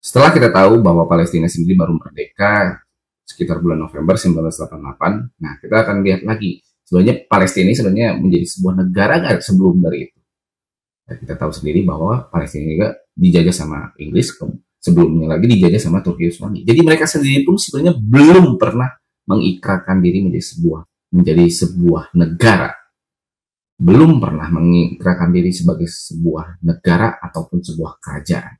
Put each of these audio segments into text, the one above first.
Setelah kita tahu bahwa Palestina sendiri baru merdeka sekitar bulan November 1988, nah kita akan lihat lagi sebenarnya Palestina ini sebenarnya menjadi sebuah negara nggak sebelum dari itu. Dan kita tahu sendiri bahwa Palestina juga dijajah sama Inggris, sebelumnya lagi dijajah sama Turki Utsmani. Jadi mereka sendiri pun sebenarnya belum pernah mengikrarkan diri menjadi sebuah negara. Belum pernah mengikrarkan diri sebagai sebuah negara ataupun sebuah kerajaan.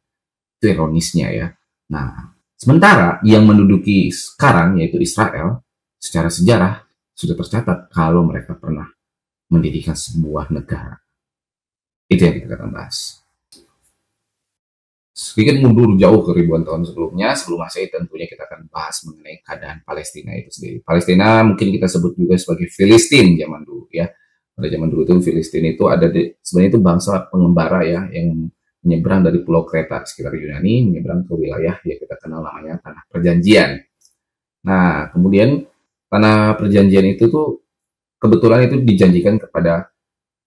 Itu ironisnya ya. Nah, sementara yang menduduki sekarang yaitu Israel, secara sejarah sudah tercatat kalau mereka pernah mendirikan sebuah negara. Itu yang kita akan bahas. Sedikit mundur jauh ke ribuan tahun sebelumnya, sebelum Masehi tentunya kita akan bahas mengenai keadaan Palestina itu sendiri. Palestina mungkin kita sebut juga sebagai Filistin zaman dulu ya. Pada zaman dulu itu Filistin itu sebenarnya itu bangsa pengembara ya yang menyeberang dari Pulau Kreta sekitar Yunani, menyeberang ke wilayah yang kita kenal namanya Tanah Perjanjian. Nah, kemudian Tanah Perjanjian itu tuh kebetulan itu dijanjikan kepada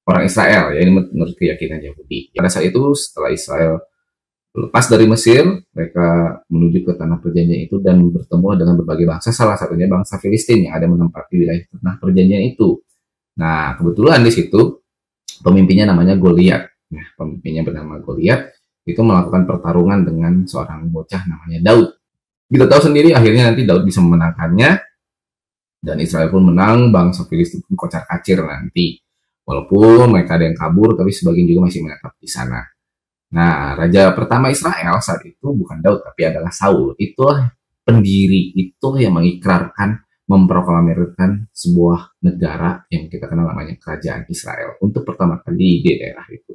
orang Israel, ya ini menurut keyakinan Yahudi. Pada saat itu setelah Israel lepas dari Mesir, mereka menuju ke Tanah Perjanjian itu dan bertemu dengan berbagai bangsa, salah satunya bangsa Filistin yang ada menempati wilayah Tanah Perjanjian itu. Nah, kebetulan di situ pemimpinnya namanya Goliat. Nah, pemimpinnya bernama Goliat itu melakukan pertarungan dengan seorang bocah namanya Daud. Kita tahu sendiri akhirnya nanti Daud bisa memenangkannya dan Israel pun menang, bangsa Filistin pun kocar-kacir nanti. Walaupun mereka ada yang kabur, tapi sebagian juga masih menetap di sana. Nah, raja pertama Israel saat itu bukan Daud, tapi adalah Saul. Itulah pendiri, itu yang mengikrarkan, memproklamirkan sebuah negara yang kita kenal namanya Kerajaan Israel untuk pertama kali di daerah itu.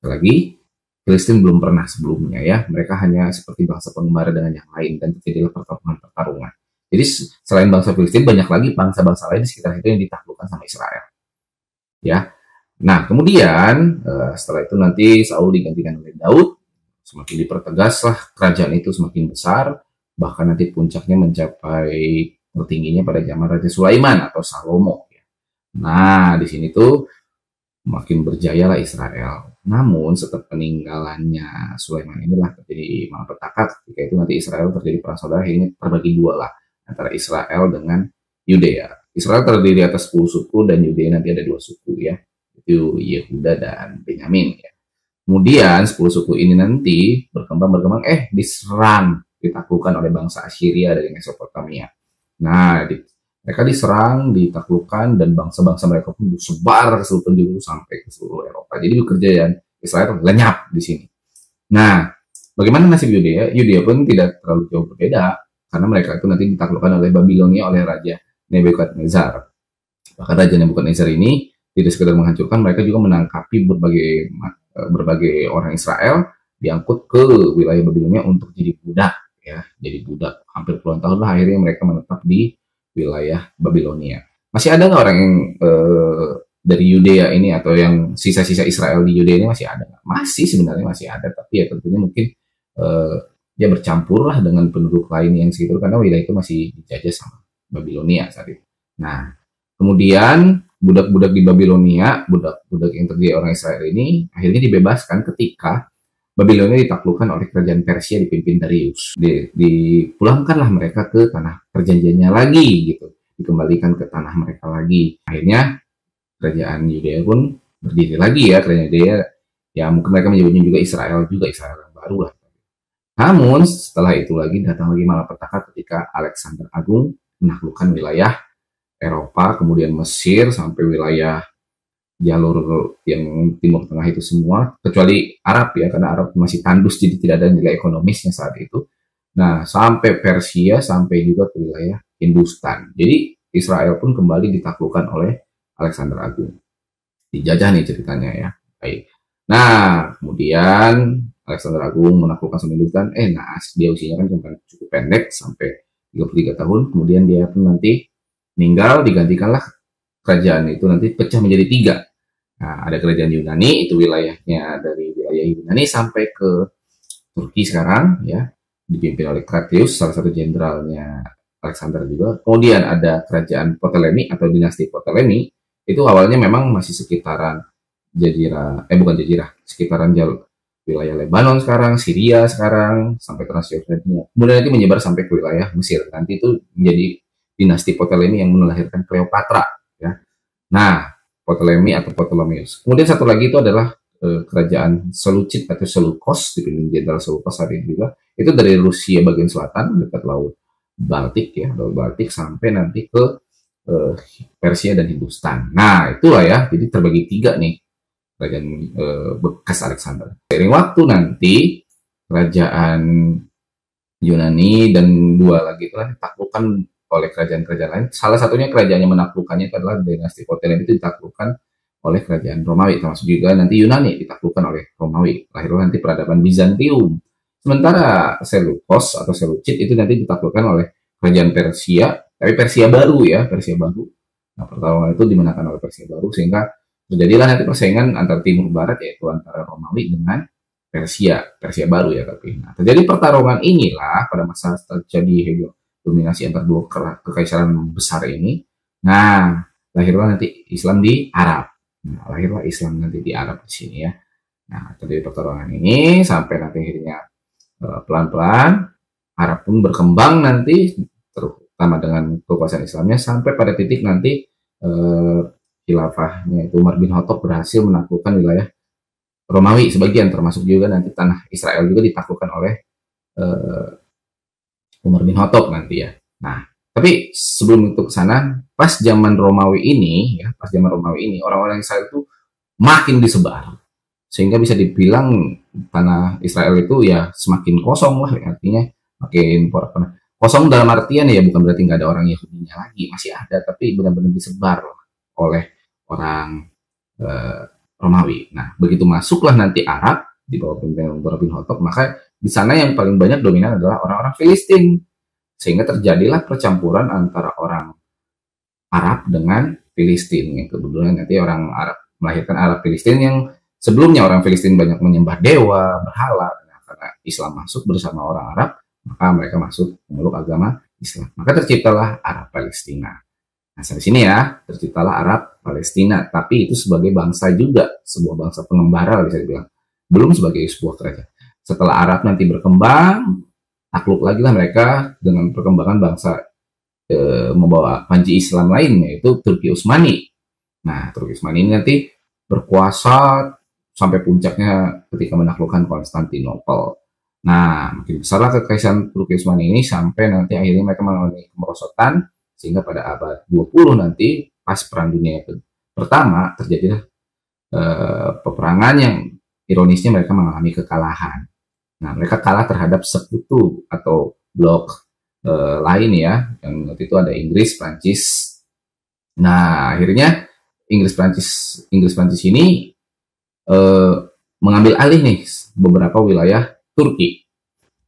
Lagi, Filistin belum pernah sebelumnya ya. Mereka hanya seperti bangsa pengembara dengan yang lain dan terjadilah pertarungan-pertarungan. Jadi selain bangsa Filistin, banyak lagi bangsa-bangsa lain di sekitar itu yang ditaklukkan sama Israel. Ya, nah, kemudian setelah itu nanti Saul digantikan oleh Daud, semakin dipertegaslah kerajaan itu semakin besar, bahkan nanti puncaknya mencapai tertingginya pada zaman Raja Sulaiman atau Salomo. Nah, di sini tuh makin berjayalah Israel. Namun setelah peninggalannya Sulaiman inilah terjadi malapetaka, ketika itu nanti Israel terjadi perang saudara, akhirnya terbagi dua lah antara Israel dengan Yudea. Israel terdiri atas 10 suku dan Yudea nanti ada 2 suku ya. Itu Yehuda dan Benyamin ya. Kemudian 10 suku ini nanti berkembang diserang, ditaklukkan oleh bangsa Assyria dari Mesopotamia. Nah, mereka diserang, ditaklukkan dan bangsa-bangsa mereka pun disebar ke seluruh penjuru sampai ke seluruh Eropa. Jadi kerajaan Israel lenyap di sini. Nah, bagaimana nasib Yudea? Yudea pun tidak terlalu jauh berbeda karena mereka itu nanti ditaklukkan oleh Babilonia oleh Raja Nebukadnezar. Bahkan Raja Nebukadnezar ini tidak sekedar menghancurkan, mereka juga menangkapi berbagai orang Israel, diangkut ke wilayah Babilonia untuk jadi budak ya. Jadi budak hampir puluhan tahun lah, akhirnya mereka menetap di wilayah Babilonia. Masih ada nggak orang yang dari Yudea ini atau yang sisa-sisa Israel di Yudea ini masih ada? Masih, sebenarnya masih ada, tapi ya tentunya mungkin dia bercampur lah dengan penduduk lain yang sekitar karena wilayah itu masih dijajah sama Babilonia saat itu. Nah, kemudian budak-budak di Babilonia, budak-budak yang terdiri orang Israel ini akhirnya dibebaskan ketika Babilonia ditaklukkan oleh kerajaan Persia dipimpin Darius. Dipulangkanlah mereka ke tanah perjanjiannya lagi gitu, dikembalikan ke tanah mereka lagi. Akhirnya kerajaan Yudea pun berdiri lagi ya, kerajaan Yudea ya mungkin mereka menyebutnya juga Israel yang baru lah. Namun setelah itu lagi datang lagi malapetaka ketika Alexander Agung menaklukkan wilayah Eropa, kemudian Mesir, sampai wilayah jalur yang Timur Tengah itu semua, kecuali Arab ya, karena Arab masih tandus, jadi tidak ada nilai ekonomisnya saat itu. Nah, sampai Persia, sampai juga ke wilayah Hindustan. Jadi Israel pun kembali ditaklukkan oleh Alexander Agung. Dijajah nih ceritanya ya. Baik. Nah, kemudian Alexander Agung menaklukkan sama Hindustan. Naas, dia usianya kan cukup pendek, sampai 33 tahun, kemudian dia pun nanti meninggal, digantikanlah kerajaan itu nanti pecah menjadi 3. Nah, ada kerajaan Yunani, itu wilayahnya dari wilayah Yunani sampai ke Turki sekarang, ya, dipimpin oleh Kratius, salah satu jenderalnya Alexander juga. Kemudian ada kerajaan Ptolemai atau dinasti Ptolemai, itu awalnya memang masih sekitaran sekitaran wilayah Lebanon sekarang, Syria sekarang, sampai Transjordania. Kemudian nanti menyebar sampai ke wilayah Mesir. Nanti itu menjadi dinasti Ptolemei yang melahirkan Cleopatra. Ya. Nah, Ptolemei atau Ptolemeus. Kemudian satu lagi itu adalah kerajaan Seleucid atau Seleucos, dipimpin Jenderal Seleucos hari ini juga. Itu dari Rusia bagian selatan dekat Laut Baltik ya, Laut Baltik sampai nanti ke Persia dan Hindustan. Nah, itulah ya. Jadi terbagi tiga nih kerajaan bekas Alexander. Seiring waktu nanti kerajaan Yunani dan dua lagi itu ditaklukkan oleh kerajaan-kerajaan lain. Salah satunya kerajaan yang menaklukkannya adalah dinasti Ptolemei itu ditaklukkan oleh kerajaan Romawi, termasuk juga nanti Yunani ditaklukkan oleh Romawi. Lahirlah nanti peradaban Bizantium. Sementara Seleucos atau Seleucid itu nanti ditaklukkan oleh kerajaan Persia, tapi Persia baru ya, Persia baru. Nah, pertarungan itu dimenangkan oleh Persia baru sehingga terjadilah nanti persaingan antara timur barat yaitu antara Romawi dengan Persia baru ya tapi. Nah, terjadi pertarungan inilah pada masa terjadi dominasi antara dua kekaisaran besar ini. Nah, lahirlah nanti Islam di Arab. Nah, lahirlah Islam nanti di Arab di sini ya. Nah, terjadi pertarungan ini sampai nanti akhirnya pelan-pelan Arab pun berkembang nanti terutama dengan kekuasaan Islamnya sampai pada titik nanti khilafahnya itu Umar bin Khattab berhasil menaklukkan wilayah Romawi sebagian, termasuk juga nanti tanah Israel juga ditaklukkan oleh Umar bin Khattab nanti ya. Nah, tapi sebelum itu ke sana, pas zaman Romawi ini orang-orang Israel itu makin disebar sehingga bisa dibilang tanah Israel itu ya semakin kosong lah, artinya makin kosong dalam artian ya bukan berarti nggak ada orang Yahudinya lagi, masih ada tapi benar-benar disebar oleh orang Romawi. Nah, begitu masuklah nanti Arab di bawah pemerintahan Umar bin Khattab, maka di sana yang paling banyak dominan adalah orang-orang Filistin, sehingga terjadilah percampuran antara orang Arab dengan Filistin. Yang kebetulan nanti orang Arab melahirkan Arab Filistin yang sebelumnya orang Filistin banyak menyembah dewa, berhala. Nah, karena Islam masuk bersama orang Arab, maka mereka masuk memeluk agama Islam. Maka terciptalah Arab Palestina. Nah, sampai sini ya, terciptalah Arab Palestina. Tapi itu sebagai bangsa juga, sebuah bangsa pengembara bisa dibilang. Belum sebagai sebuah kerajaan. Setelah Arab nanti berkembang, takluk lagi lah mereka dengan perkembangan bangsa membawa panji Islam lainnya, yaitu Turki Utsmani. Nah, Turki Utsmani ini nanti berkuasa sampai puncaknya ketika menaklukkan Konstantinopel. Nah, makin besarlah kekaisaran Turki Utsmani ini sampai nanti akhirnya mereka mengalami kemerosotan sehingga pada abad 20 nanti pas Perang Dunia Pertama terjadilah peperangan yang ironisnya mereka mengalami kekalahan. Nah, mereka kalah terhadap sekutu atau blok lain ya, yang waktu itu ada Inggris, Prancis. Nah, akhirnya Inggris Prancis ini mengambil alih nih beberapa wilayah Turki.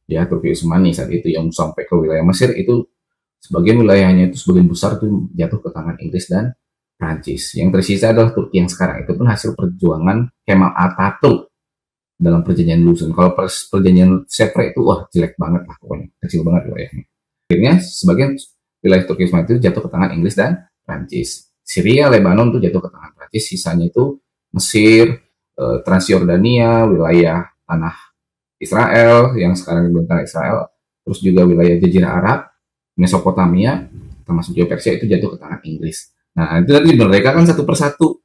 Ya, Turki Utsmani saat itu yang sampai ke wilayah Mesir itu sebagian wilayahnya itu sebagian besar itu jatuh ke tangan Inggris dan Prancis. Yang tersisa adalah Turki yang sekarang. Itu pun hasil perjuangan Kemal Atatürk dalam perjanjian Luzon. Kalau perjanjian Sevres itu wah jelek banget lah pokoknya, kecil banget wilayahnya. Akhirnya sebagian wilayah Turki Utsmani itu jatuh ke tangan Inggris dan Prancis. Syria, Lebanon itu jatuh ke tangan Prancis, sisanya itu Mesir, Transjordania, wilayah tanah Israel yang sekarang dibentang Israel, terus juga wilayah Jazirah Arab, Mesopotamia, termasuk juga Persia itu jatuh ke tangan Inggris. Nah, itu nanti dimerdekakan satu persatu.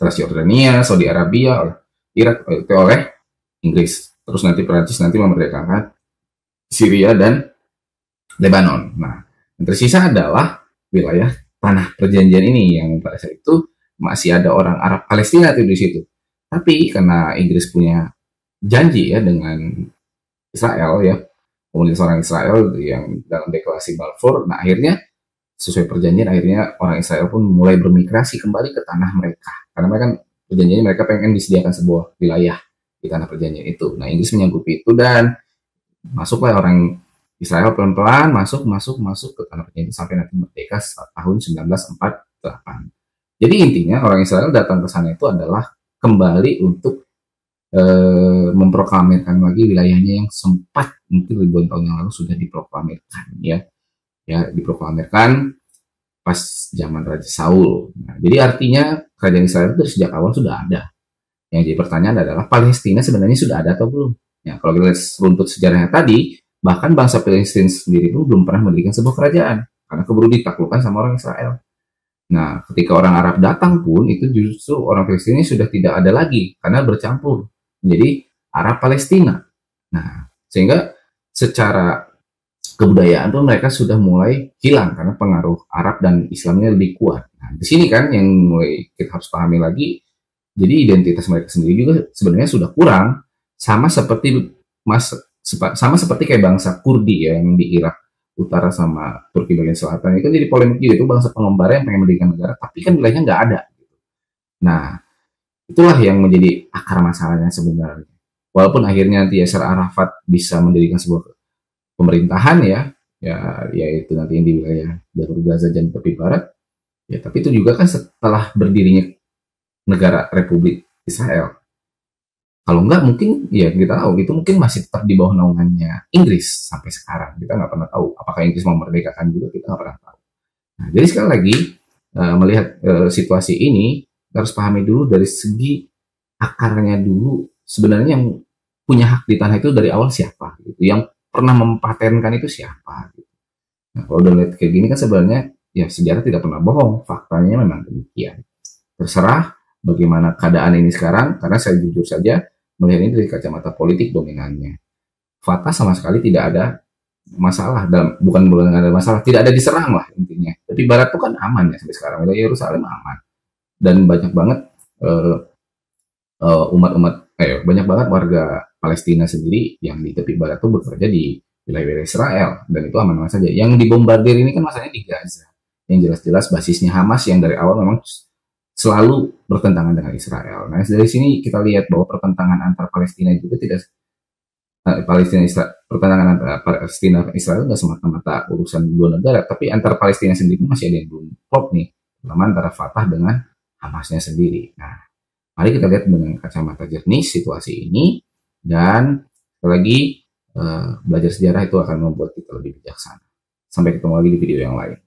Transjordania, Saudi Arabia, Irak itu oleh Inggris. Terus nanti Prancis nanti memerdekakan Syria dan Lebanon. Nah, yang tersisa adalah wilayah tanah perjanjian ini yang pada saat itu masih ada orang Arab Palestina di situ. Tapi karena Inggris punya janji ya dengan Israel ya, komunitas orang Israel yang dalam deklarasi Balfour, nah akhirnya sesuai perjanjian akhirnya orang Israel pun mulai bermigrasi kembali ke tanah mereka. Karena mereka perjanjiannya mereka pengen disediakan sebuah wilayah di tanah perjanjian itu. Nah, Inggris menyanggupi itu dan masuklah orang Israel pelan-pelan masuk ke tanah perjanjian sampai nanti merdeka tahun 1948. Jadi intinya orang Israel datang ke sana itu adalah kembali untuk memproklamirkan lagi wilayahnya yang sempat mungkin ribuan tahun yang lalu sudah diproklamirkan ya diproklamirkan pas zaman Raja Saul. Nah, jadi artinya kerajaan Israel itu sejak awal sudah ada Yang jadi pertanyaan adalah Palestina sebenarnya sudah ada atau belum? Ya, kalau kita lihat runtut sejarahnya tadi, bahkan bangsa Palestina sendiri itu belum pernah mendirikan sebuah kerajaan karena keburu ditaklukkan sama orang Israel. Nah, ketika orang Arab datang pun itu justru orang Palestina sudah tidak ada lagi karena bercampur menjadi Arab Palestina. Nah, sehingga secara kebudayaan tuh mereka sudah mulai hilang karena pengaruh Arab dan Islamnya lebih kuat. Nah, di sini kan yang mulai kita harus pahami lagi, jadi identitas mereka sendiri juga sebenarnya sudah kurang, sama seperti sama seperti kayak bangsa Kurdi ya yang di Irak utara sama Turki bagian selatan. Itu kan jadi polemik juga, itu bangsa pengembara yang pengen mendirikan negara, tapi kan wilayahnya nggak ada. Nah, itulah yang menjadi akar masalahnya sebenarnya. Walaupun akhirnya nanti Yasser Arafat bisa mendirikan sebuah pemerintahan yaitu nanti yang di wilayah Jalur Gaza dan tepi barat, ya tapi itu juga kan setelah berdirinya negara Republik Israel. Kalau enggak mungkin ya kita tahu itu mungkin masih tetap di bawah naungannya Inggris sampai sekarang. Kita nggak pernah tahu apakah Inggris mau memerdekakan juga, kita nggak pernah tahu. Nah, jadi sekali lagi melihat situasi ini kita harus pahami dulu dari segi akarnya dulu, sebenarnya yang punya hak di tanah itu dari awal siapa gitu, yang pernah mempatenkan itu siapa gitu. Nah, kalau udah lihat kayak gini kan sebenarnya ya sejarah tidak pernah bohong, faktanya memang demikian. Terserah bagaimana keadaan ini sekarang, karena saya jujur saja melihat ini dari kacamata politik dominannya. Fatah sama sekali tidak ada masalah, bukan ada masalah, tidak ada diserang lah intinya. Tapi Barat itu kan aman ya sampai sekarang, wilayah Yerusalem aman. Dan banyak banget banyak banget warga Palestina sendiri yang di tepi barat itu bekerja di wilayah Israel, dan itu aman-aman saja. Yang dibombardir ini kan masalahnya di Gaza, yang jelas-jelas basisnya Hamas yang dari awal memang selalu bertentangan dengan Israel. Nah, dari sini kita lihat bahwa pertentangan antar Palestina juga tidak pertentangan antara Palestina dan Israel nggak semata-mata urusan dua negara, tapi antar Palestina sendiri masih ada yang belum klop nih, terutama antara Fatah dengan Hamasnya sendiri. Nah, mari kita lihat dengan kacamata jernih situasi ini, dan lagi belajar sejarah itu akan membuat kita lebih bijaksana. Sampai ketemu lagi di video yang lain.